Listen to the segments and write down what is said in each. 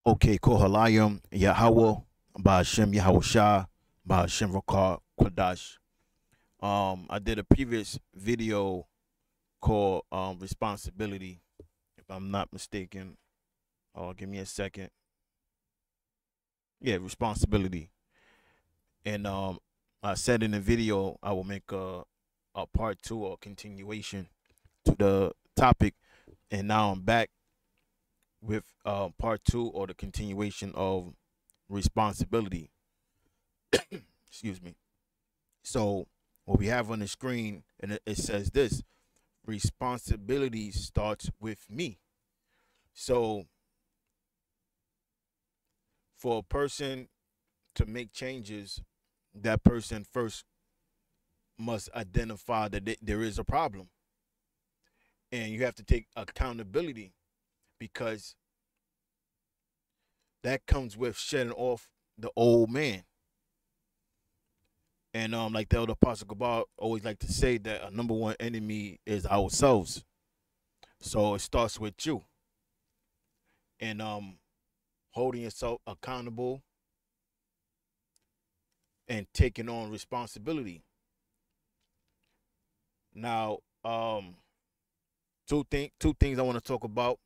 Okay, Kohalayim, Yahweh, Ba'ashem Yahushua, Ba'ashem Rakar Kodash. I did a previous video called Responsibility, if I'm not mistaken. Oh, give me a second. Yeah, Responsibility. And I said in the video I will make a part two or continuation to the topic. And now I'm back with part two or the continuation of responsibility. Excuse me. So what we have on the screen, and it says this: responsibility starts with me. So for a person to make changes, that person first must identify that there is a problem, and you have to take accountability because that comes with shedding off the old man. And like the elder Apostle Gabar always like to say that a number one enemy is ourselves. So it starts with you. And holding yourself accountable and taking on responsibility. Now, two things I want to talk about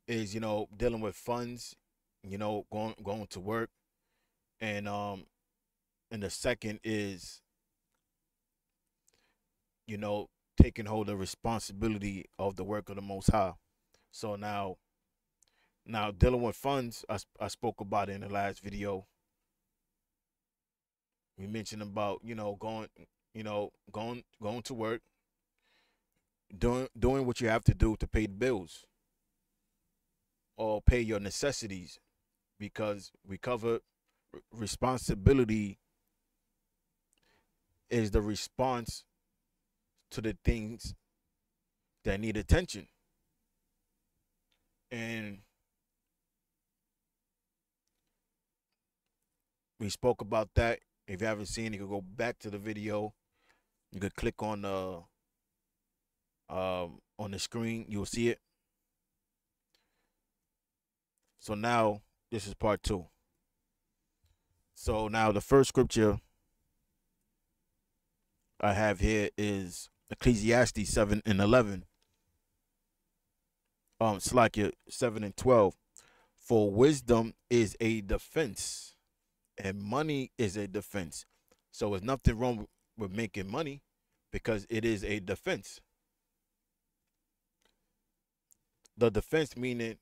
is dealing with funds, going to work, and the second is taking hold of responsibility of the work of the Most High. So now dealing with funds, I spoke about it in the last video. We mentioned about going to work, doing what you have to do to pay the bills or pay your necessities, because we covered responsibility is the response to the things that need attention. And we spoke about that. If you haven't seen it, you can go back to the video. You could click on the screen. You'll see it. So now this is part two. So now the first scripture I have here is Ecclesiastes 7:11. Slakia 7:12. For wisdom is a defense, and money is a defense. So there's nothing wrong with making money because it is a defense. The defense meaning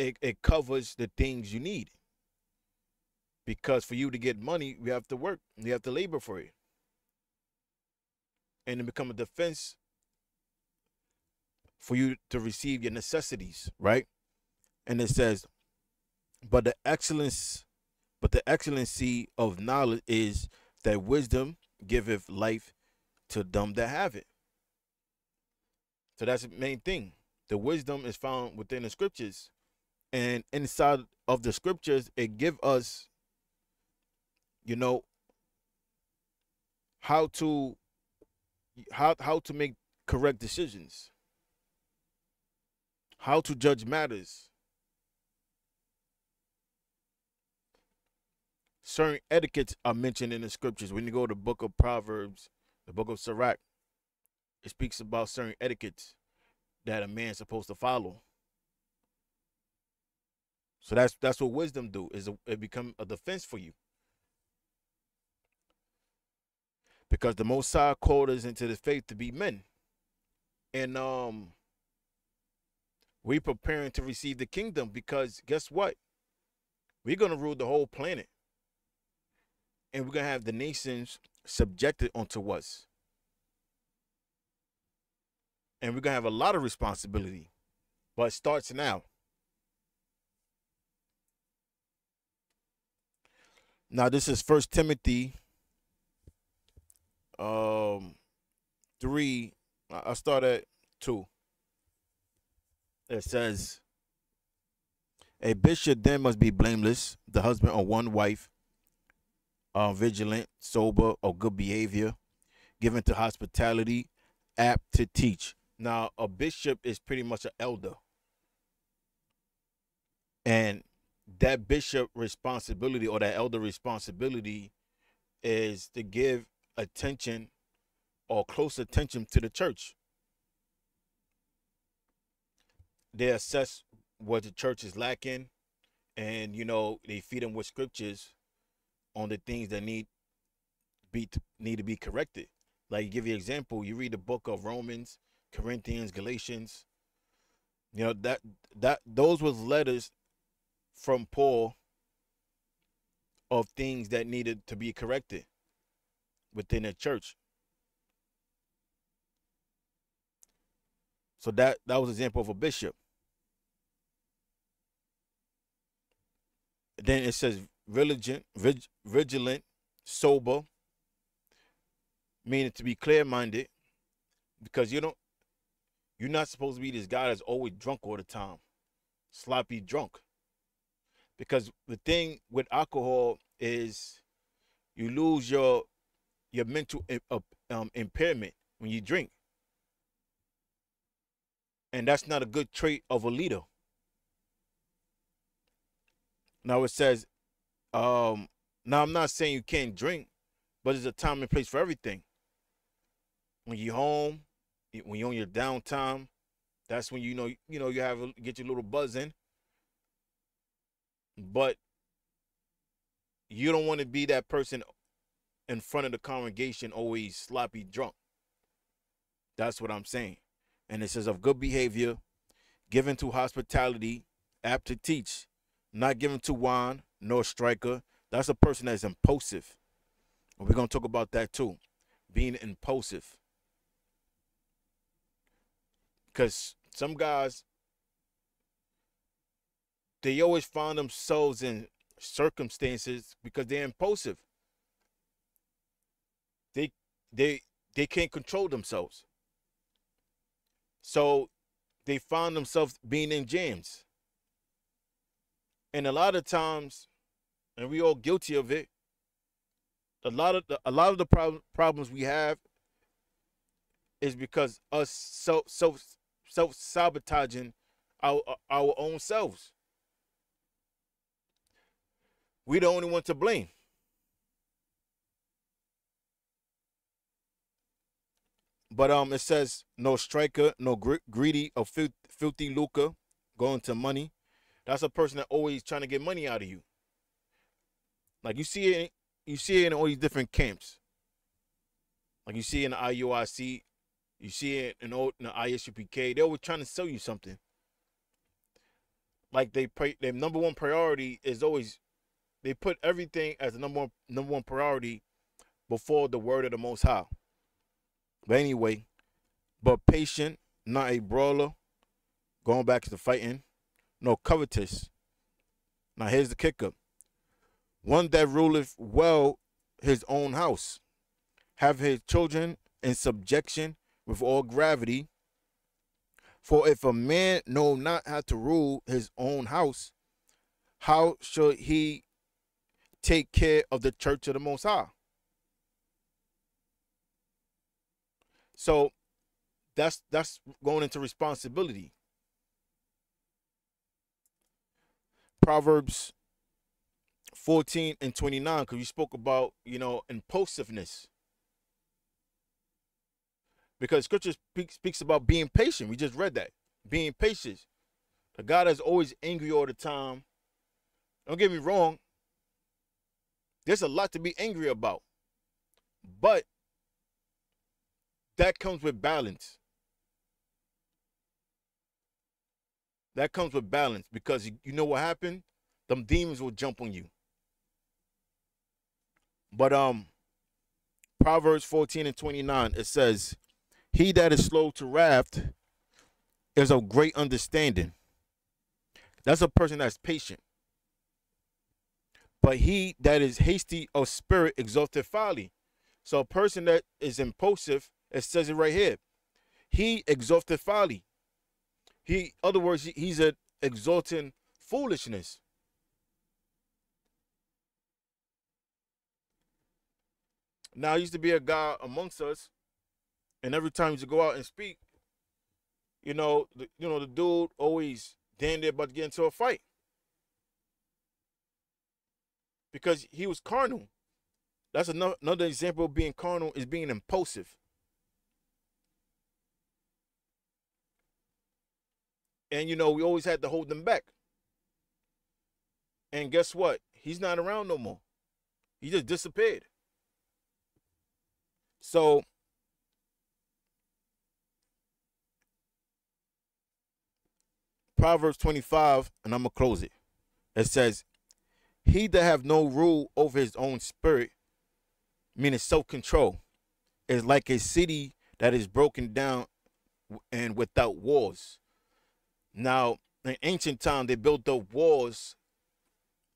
it covers the things you need. Because for you to get money, you have to work. You have to labor for it. And it become a defense for you to receive your necessities, right? And it says, but the excellency of knowledge is that wisdom giveth life to them that have it. So that's the main thing. The wisdom is found within the scriptures. And inside of the scriptures, it give us, how to make correct decisions, how to judge matters. Certain etiquettes are mentioned in the scriptures. When you go to the book of Proverbs, the book of Sirach, it speaks about certain etiquettes that a man's supposed to follow. So that's what wisdom do, is it become a defense for you. Because the Most High called us into the faith to be men. And we preparing to receive the kingdom, because guess what? We're going to rule the whole planet. And we're going to have the nations subjected unto us. And we're going to have a lot of responsibility. But it starts now. Now this is 1 Timothy 3. I start at 2. It says, a bishop then must be blameless, the husband of one wife, vigilant, sober, of good behavior, given to hospitality, apt to teach, Now, a bishop is pretty much an elder, and that bishop responsibility or that elder responsibility is to give attention or close attention to the church. They assess what the church is lacking, and they feed them with scriptures on the things that need to be corrected. Like, give you an example, you read the book of Romans, Corinthians, Galatians. That those was letters from Paul of things that needed to be corrected within the church. So that was an example of a bishop. Then it says vigilant, sober, meaning to be clear-minded, because you're not supposed to be this guy that's always drunk all the time, sloppy drunk. Because the thing with alcohol is you lose your mental impairment when you drink, and that's not a good trait of a leader. Now it says, now I'm not saying you can't drink, but there's a time and place for everything. When you're home, when you're on your downtime, that's when you get your little buzz in. But you don't want to be that person in front of the congregation always sloppy drunk. That's what I'm saying. And it says of good behavior, given to hospitality, apt to teach, not given to wine, nor striker. That's a person that's impulsive. And we're going to talk about that too, being impulsive. Because some guys, they always find themselves in circumstances because they're impulsive. They can't control themselves. So they find themselves being in jams. And a lot of times, and we all guilty of it, a lot of the problems we have is because us self sabotaging our own selves. We the only one to blame. But it says no striker, no greedy or filthy lucre, going to money. That's a person that always trying to get money out of you. Like you see it in all these different camps. Like you see it in the IUIC, you see it in the ISUPK. They're always trying to sell you something. Like their number one priority is always, they put everything as the number one priority before the word of the Most High. But anyway, but patient, not a brawler. Going back to the fighting, no covetous. Now here's the kicker: one that ruleth well his own house, have his children in subjection with all gravity. For if a man know not how to rule his own house, how should he take care of the church of the Most High? So that's going into responsibility. Proverbs 14 and 29, because you spoke about, impulsiveness. Because scripture speaks about being patient. We just read that. Being patient. The God is always angry all the time. Don't get me wrong. There's a lot to be angry about. But that comes with balance. That comes with balance, because you know what happened? Them demons will jump on you. But Proverbs 14 and 29, it says, he that is slow to wrath is of great understanding. That's a person that's patient. But he that is hasty of spirit exalteth folly. So a person that is impulsive, it says it right here, he exalteth folly. Other words, he's exalting foolishness. Now, I used to be a guy amongst us, and every time he used to go out and speak, The dude always damn near about to get into a fight because he was carnal. That's another example of being carnal, is being impulsive. And we always had to hold them back. And guess what? He's not around no more. He just disappeared. So Proverbs 25, and I'm going to close it. It says, he that have no rule over his own spirit, meaning self-control, is like a city that is broken down and without walls. Now, in ancient time, they built up walls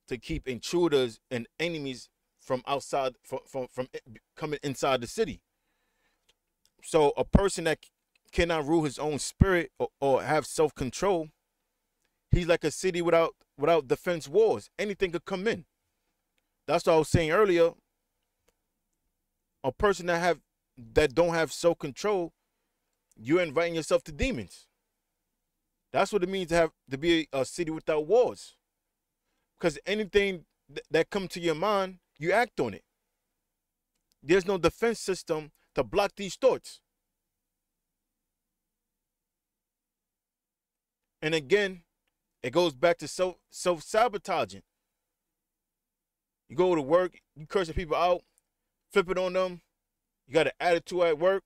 to keep intruders and enemies from outside, from coming inside the city. So a person that cannot rule his own spirit or have self-control, he's like a city without defense walls. Anything could come in. That's what I was saying earlier. A person that don't have self-control, you're inviting yourself to demons. That's what it means to be a city without walls. Because anything that comes to your mind, you act on it. There's no defense system to block these thoughts. And again, it goes back to self-sabotaging. You go to work, you cursing people out, flipping on them. You got an attitude at work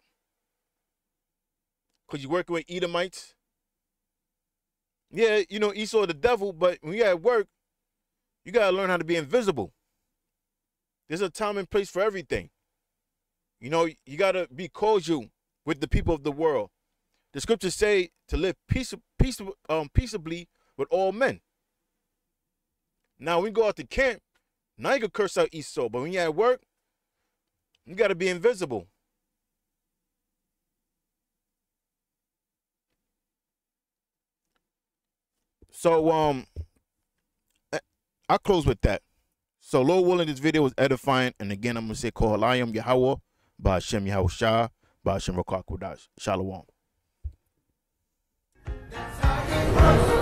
because you're working with Edomites. Yeah, Esau the devil, but when you're at work, you got to learn how to be invisible. There's a time and place for everything. You got to be cordial with the people of the world. The scriptures say to live peaceably with all men. Now, when we go out to camp, now you can curse out Esau, but when you're at work, you got to be invisible. So, I'll close with that. So, Lord willing, this video was edifying. And again, I'm going to say, Kohalayim Yahweh, Ba'ashem Yahweh Shah, Ba'ashem Rakak Kudash. Shalom. That's how